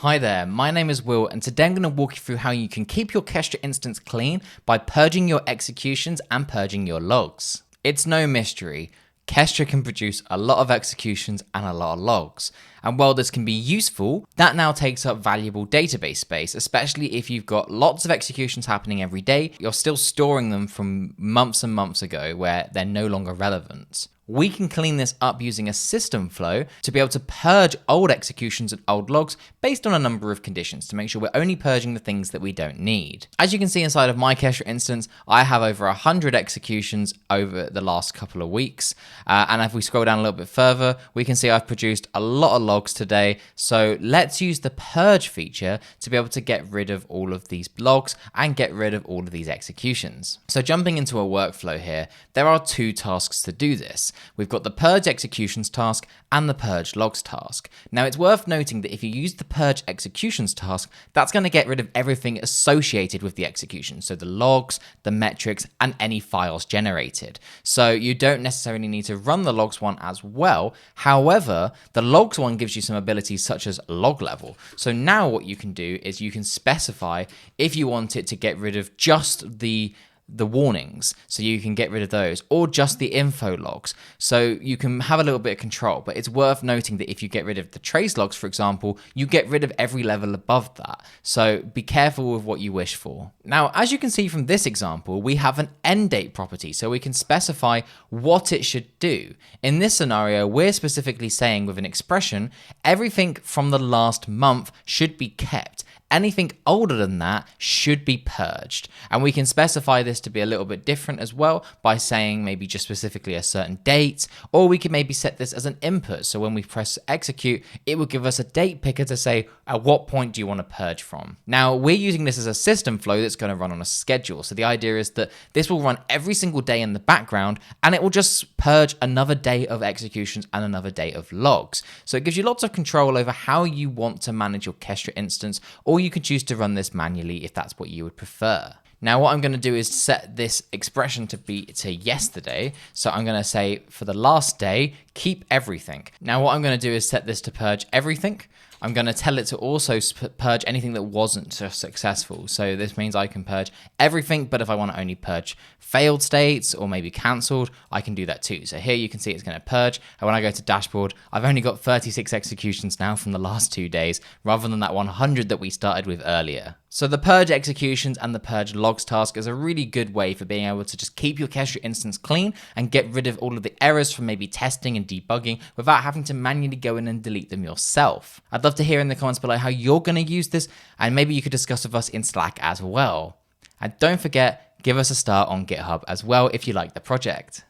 Hi there, my name is Will, and today I'm going to walk you through how you can keep your Kestra instance clean by purging your executions and purging your logs. It's no mystery, Kestra can produce a lot of executions and a lot of logs. And while this can be useful, that now takes up valuable database space, especially if you've got lots of executions happening every day, you're still storing them from months and months ago where they're no longer relevant. We can clean this up using a system flow to be able to purge old executions and old logs based on a number of conditions to make sure we're only purging the things that we don't need. As you can see inside of my Kestra instance, I have over 100 executions over the last couple of weeks. And if we scroll down a little bit further, we can see I've produced a lot of logs today. So let's use the purge feature to be able to get rid of all of these logs and get rid of all of these executions. So jumping into a workflow here, there are two tasks to do this. We've got the purge executions task and the purge logs task. Now it's worth noting that if you use the purge executions task, that's going to get rid of everything associated with the execution. So the logs, the metrics, and any files generated. So you don't necessarily need to run the logs one as well. However, the logs one gives you some abilities such as log level. So now what you can do is you can specify if you want it to get rid of just the warnings, so you can get rid of those, or just the info logs, so you can have a little bit of control. But it's worth noting that if you get rid of the trace logs, for example, you get rid of every level above that, so be careful with what you wish for. Now, as you can see from this example, we have an end date property, so we can specify what it should do. In this scenario, we're specifically saying with an expression, everything from the last month should be kept. Anything older than that should be purged. And we can specify this to be a little bit different as well by saying maybe just specifically a certain date, or we can maybe set this as an input. So when we press execute, it will give us a date picker to say, at what point do you want to purge from? Now, we're using this as a system flow that's going to run on a schedule. So the idea is that this will run every single day in the background, and it will just purge another day of executions and another day of logs. So it gives you lots of control over how you want to manage your Kestra instance, or you can choose to run this manually if that's what you would prefer. Now what I'm going to do is set this expression to be to yesterday. So I'm going to say for the last day, keep everything. Now what I'm going to do is set this to purge everything. I'm going to tell it to also purge anything that wasn't successful. So this means I can purge everything, but if I want to only purge failed states or maybe cancelled, I can do that too. So here you can see it's going to purge. And when I go to dashboard, I've only got 36 executions now from the last 2 days, rather than that 100 that we started with earlier. So the purge executions and the purge logs task is a really good way for being able to just keep your Kestra instance clean and get rid of all of the errors from maybe testing and debugging without having to manually go in and delete them yourself. I'd love to hear in the comments below how you're going to use this, and maybe you could discuss with us in Slack as well. And don't forget, give us a star on GitHub as well if you like the project.